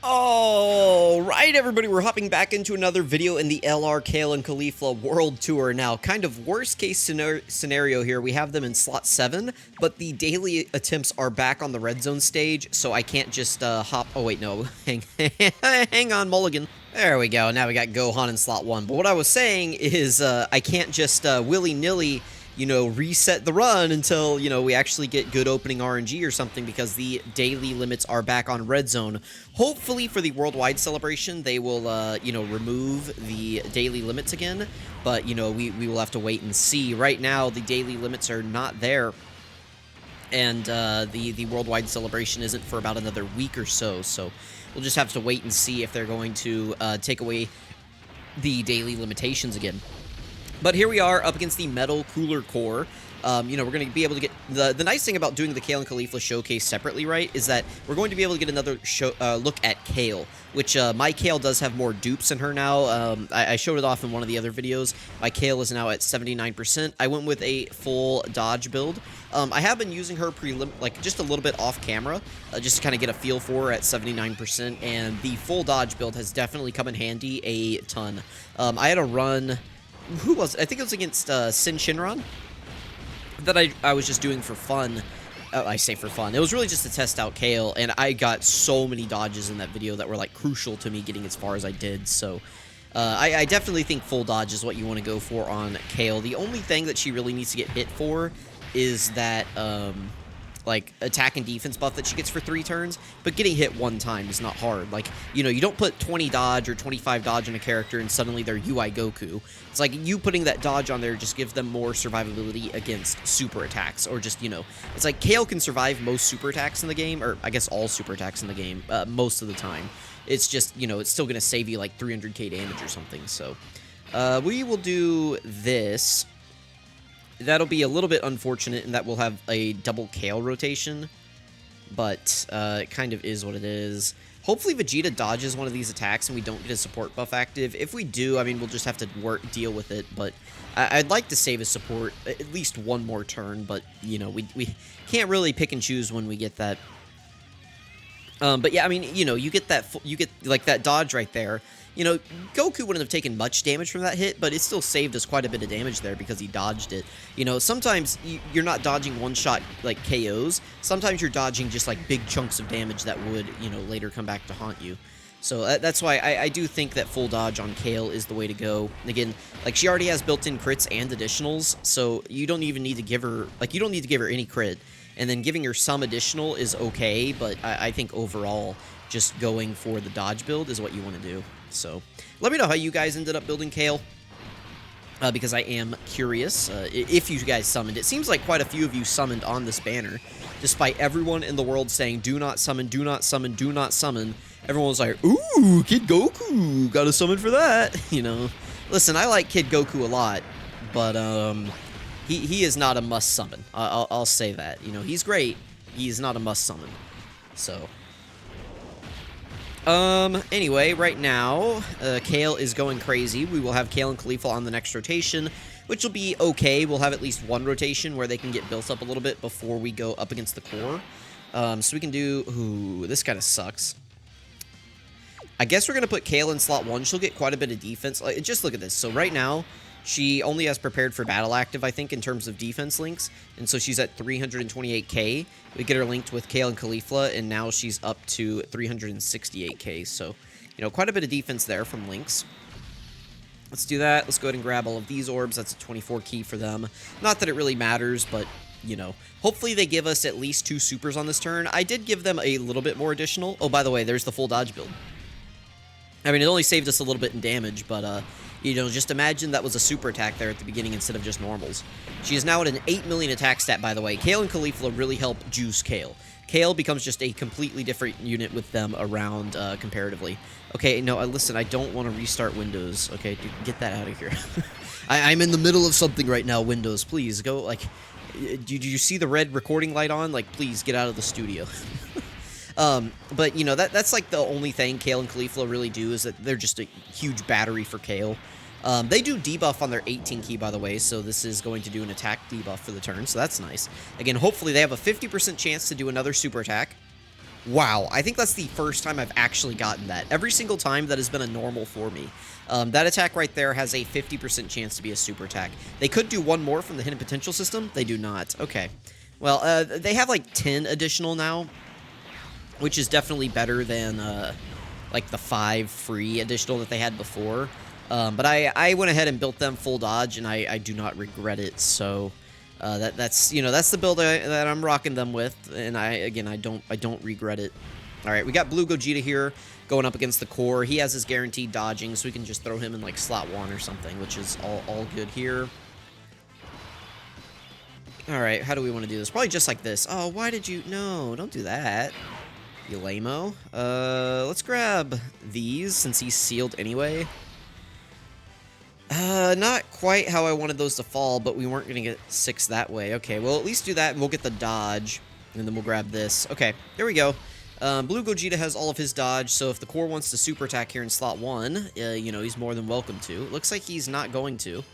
Alright everybody, we're hopping back into another video in the LR Kale and Caulifla World Tour. Now, kind of worst case scenario here, we have them in slot 7, but the daily attempts are back on the red zone stage, so I can't just hop... Oh wait, no, hang on, Mulligan. There we go, now we got Gohan in slot 1. But what I was saying is I can't just willy-nilly reset the run until, we actually get good opening RNG or something, because the daily limits are back on red zone. Hopefully for the worldwide celebration, they will, remove the daily limits again. But, we will have to wait and see. Right now, the daily limits are not there. And the worldwide celebration isn't for about another week or so. So we'll just have to wait and see if they're going to take away the daily limitations again. But here we are up against the Metal Cooler Core. We're going to be able to get... The nice thing about doing the Kale and Caulifla showcase separately, right, is that we're going to be able to get another look at Kale, which my Kale does have more dupes in her now. I showed it off in one of the other videos. My Kale is now at 79%. I went with a full dodge build. I have been using her just a little bit off camera, just to kind of get a feel for her at 79%, and the full dodge build has definitely come in handy a ton. I had a run... Who was it? I think it was against Sin Shinron that I was just doing for fun. I say for fun. It was really just to test out Kale, and I got so many dodges in that video that were like crucial to me getting as far as I did. So I definitely think full dodge is what you want to go for on Kale. The only thing that she really needs to get hit for is that like attack and defense buff that she gets for 3 turns, but getting hit one time is not hard. Like, you don't put 20 dodge or 25 dodge on a character and suddenly they're UI Goku. It's like you putting that dodge on there just gives them more survivability against super attacks, or just, it's like Kale can survive most super attacks in the game, or I guess all super attacks in the game, most of the time. It's just, it's still going to save you like 300k damage or something. So we will do this. That'll be a little bit unfortunate in that we'll have a double Kale rotation, but it kind of is what it is. Hopefully Vegeta dodges one of these attacks and we don't get a support buff active. If we do, I mean, we'll just have to deal with it, but I'd like to save his support at least one more turn, but, we can't really pick and choose when we get that. But yeah, I mean, you get like that dodge right there. Goku wouldn't have taken much damage from that hit, but it still saved us quite a bit of damage there because he dodged it. Sometimes you're not dodging one-shot, like, KOs. Sometimes you're dodging just, like, big chunks of damage that would, later come back to haunt you. So that's why I do think that full dodge on Kale is the way to go. Again, like, she already has built-in crits and additionals, so you don't even need to give her, like, you don't need to give her any crit. And then giving her some additional is okay, but I think overall, just going for the dodge build is what you want to do. So, let me know how you guys ended up building Kale, because I am curious if you guys summoned. It seems like quite a few of you summoned on this banner, despite everyone in the world saying, do not summon, do not summon, do not summon. Everyone was like, ooh, Kid Goku, gotta summon for that, Listen, I like Kid Goku a lot, but, he is not a must summon. I'll say that. He's great. He's not a must summon. So... anyway, right now, Kale is going crazy. We will have Kale and Caulifla on the next rotation, which will be okay. We'll have at least one rotation where they can get built up a little bit before we go up against the core. So we can do... Ooh, this kind of sucks. I guess we're going to put Kale in slot 1. She'll get quite a bit of defense. Just look at this. So right now, she only has prepared for battle active, I think, in terms of defense links. And so she's at 328k. We get her linked with Kale and Caulifla, and now she's up to 368k. So, quite a bit of defense there from links. Let's do that. Let's go ahead and grab all of these orbs. That's a 24 key for them. Not that it really matters, but, hopefully they give us at least 2 supers on this turn. I did give them a little bit more additional. Oh, by the way, there's the full dodge build. I mean, it only saved us a little bit in damage, but, just imagine that was a super attack there at the beginning instead of just normals. She is now at an 8 million attack stat, by the way. Kale and Caulifla really help juice Kale. Kale becomes just a completely different unit with them around comparatively. Okay, no, listen, I don't want to restart Windows. Okay, dude, get that out of here. I'm in the middle of something right now, Windows. Please, go, like... Did you see the red recording light on? Like, please, get out of the studio. But, that's like the only thing Kale and Caulifla really do, is that they're just a huge battery for Kale. They do debuff on their 18 key, by the way, so this is going to do an attack debuff for the turn, so that's nice. Again, hopefully they have a 50% chance to do another super attack. Wow, I think that's the first time I've actually gotten that. Every single time that has been a normal for me. That attack right there has a 50% chance to be a super attack. They could do one more from the hidden potential system. They do not. Okay. Well, they have like 10 additional now, which is definitely better than like the 5 free additional that they had before. But I went ahead and built them full dodge, and I do not regret it. So that's that's the build that I'm rocking them with, and I don't regret it. All right, we got Blue Gogeta here going up against the core. He has his guaranteed dodging, so we can just throw him in like slot 1 or something, which is all good here. All right, how do we want to do this? Probably just like this. Oh, why did you? No, don't do that. You lame-o. Let's grab these since he's sealed anyway. Not quite how I wanted those to fall, but we weren't going to get 6 that way. Okay, we'll at least do that, and we'll get the dodge, and then we'll grab this. Okay, there we go. Blue Gogeta has all of his dodge, so if the core wants to super attack here in slot 1, he's more than welcome to. Looks like he's not going to.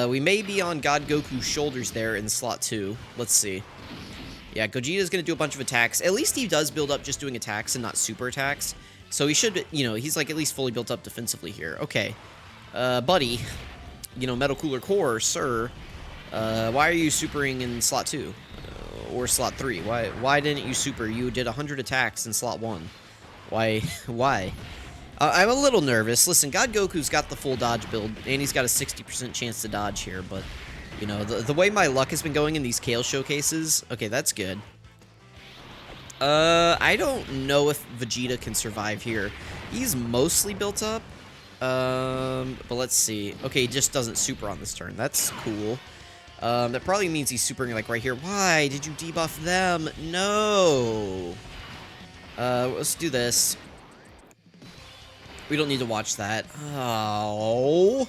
We may be on God Goku's shoulders there in slot 2. Let's see. Yeah, Gogeta's going to do a bunch of attacks. At least he does build up just doing attacks and not super attacks. So he should, he's like at least fully built up defensively here. Okay. Buddy, Metal Cooler Core, sir, why are you supering in slot 2? Or slot 3? Why didn't you super? You did 100 attacks in slot 1. Why? Why? I'm a little nervous. Listen, God Goku's got the full dodge build, and he's got a 60% chance to dodge here, but, the way my luck has been going in these Kale showcases, okay, that's good. I don't know if Vegeta can survive here. He's mostly built up. But let's see. Okay, he just doesn't super on this turn. That's cool. That probably means he's supering like right here. Why did you debuff them? No. Let's do this. We don't need to watch that. Oh.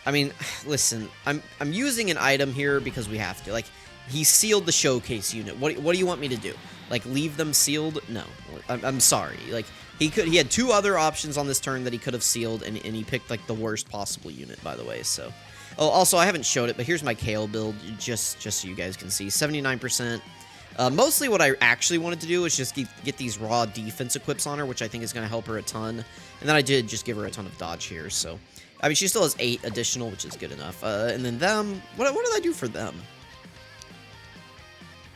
I mean, listen, I'm using an item here because we have to. Like, he sealed the showcase unit. What do you want me to do? Like, leave them sealed? No. I'm sorry. Like, he had 2 other options on this turn that he could have sealed, and he picked, like, the worst possible unit, by the way, so. Oh, also, I haven't showed it, but here's my Kale build, just so you guys can see. 79%. Mostly what I actually wanted to do was just get these raw defense equips on her, which I think is going to help her a ton. And then I did just give her a ton of dodge here, so. I mean, she still has 8 additional, which is good enough. And then them, what did I do for them?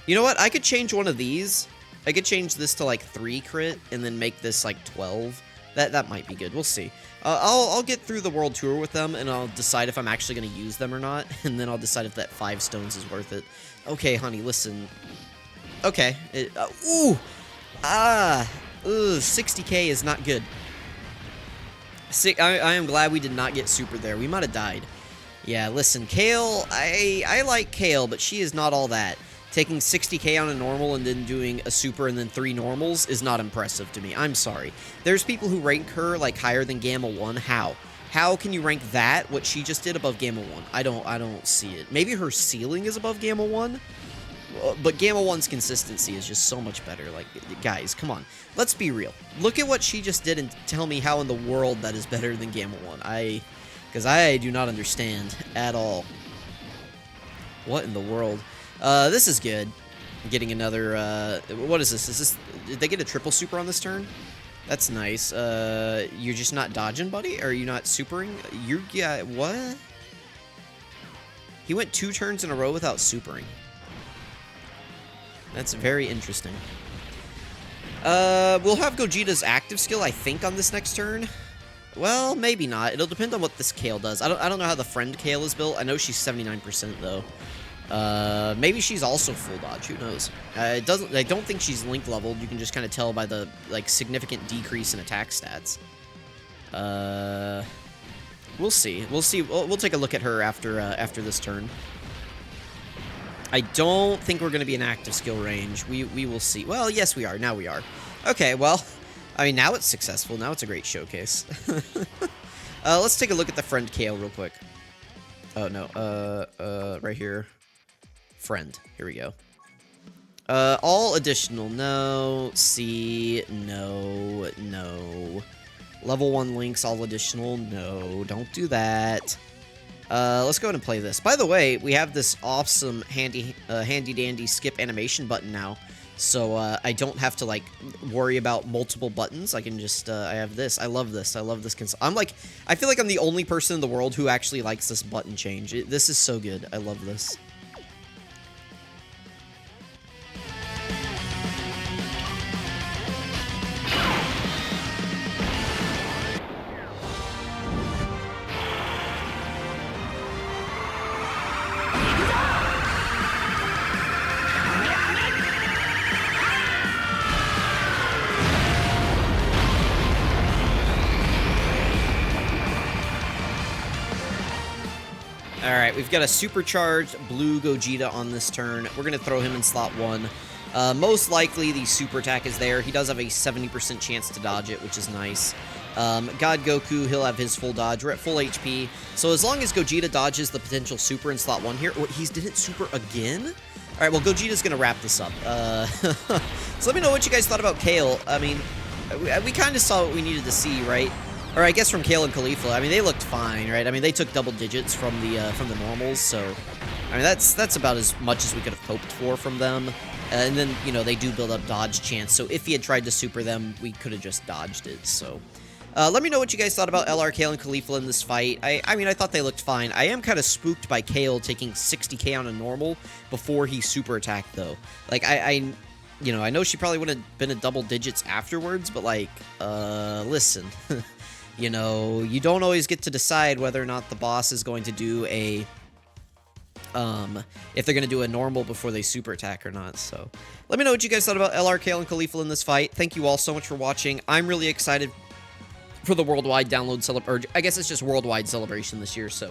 You know what? I could change one of these. I could change this to like 3 crit and then make this like 12. That might be good. We'll see. I'll get through the world tour with them, and I'll decide if I'm actually going to use them or not. And then I'll decide if that 5 stones is worth it. Okay, honey, listen. Okay. 60k is not good. I am glad we did not get super there. We might have died. Yeah, listen, Kale, I like Kale, but she is not all that. Taking 60k on a normal and then doing a super and then 3 normals is not impressive to me. I'm sorry. There's people who rank her like higher than Gamma 1. How? How can you rank that, what she just did, above Gamma 1? I don't see it. Maybe her ceiling is above Gamma 1, but Gamma 1's consistency is just so much better. Like, guys, come on. Let's be real. Look at what she just did and tell me how in the world that is better than Gamma 1. Because I do not understand at all. What in the world? This is good. Getting another, what is this? Did they get a triple super on this turn? That's nice. You're just not dodging, buddy? Or are you not supering? Yeah, what? He went 2 turns in a row without supering. That's very interesting. We'll have Gogeta's active skill, I think, on this next turn. Well, maybe not. It'll depend on what this Kale does. I don't know how the friend Kale is built. I know she's 79%, though. Maybe she's also full dodge. Who knows? I don't think she's link leveled. You can just kind of tell by the, like, significant decrease in attack stats. We'll see. We'll see. We'll take a look at her after this turn. I don't think we're going to be in active skill range. We will see. Well, yes, we are. Now we are. Okay, well, I mean, now it's successful. Now it's a great showcase. Let's take a look at the friend Kale real quick. Oh, no. Right here. Friend. Here we go. All additional. No. C. No. No. Level 1 links, all additional. No. Don't do that. Let's go ahead and play this. By the way, we have this awesome handy dandy skip animation button now. So I don't have to like worry about multiple buttons. I can just I have this. I love this. I love this console. I feel like I'm the only person in the world who actually likes this button change. This is so good. I love this. Alright, we've got a supercharged blue Gogeta on this turn. We're going to throw him in slot 1. Most likely, the super attack is there. He does have a 70% chance to dodge it, which is nice. God Goku, he'll have his full dodge. We're at full HP. So as long as Gogeta dodges the potential super in slot 1 here... Oh, he didn't super again? Alright, well, Gogeta's going to wrap this up. So let me know what you guys thought about Kale. I mean, we kind of saw what we needed to see, right? Or I guess from Kale and Caulifla, I mean, they looked fine, right? I mean, they took double digits from the normals, so... I mean, that's about as much as we could have hoped for from them. And then, you know, they do build up dodge chance, so if he had tried to super them, we could have just dodged it, so... let me know what you guys thought about LR, Kale, and Caulifla in this fight. I mean, I thought they looked fine. I am kind of spooked by Kale taking 60k on a normal before he super attacked, though. Like, you know, I know she probably would have been at double digits afterwards, but, like, listen... You know, you don't always get to decide whether or not the boss is going to do a, if they're going to do a normal before they super attack or not, so. Let me know what you guys thought about LR, Kale, and Caulifla in this fight. Thank you all so much for watching. I'm really excited for the worldwide download celebration, or I guess it's just worldwide celebration this year, so.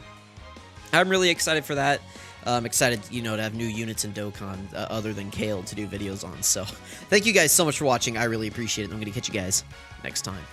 I'm really excited for that. I'm excited, you know, to have new units in Dokkan other than Kale to do videos on, so. Thank you guys so much for watching. I really appreciate it. I'm going to catch you guys next time.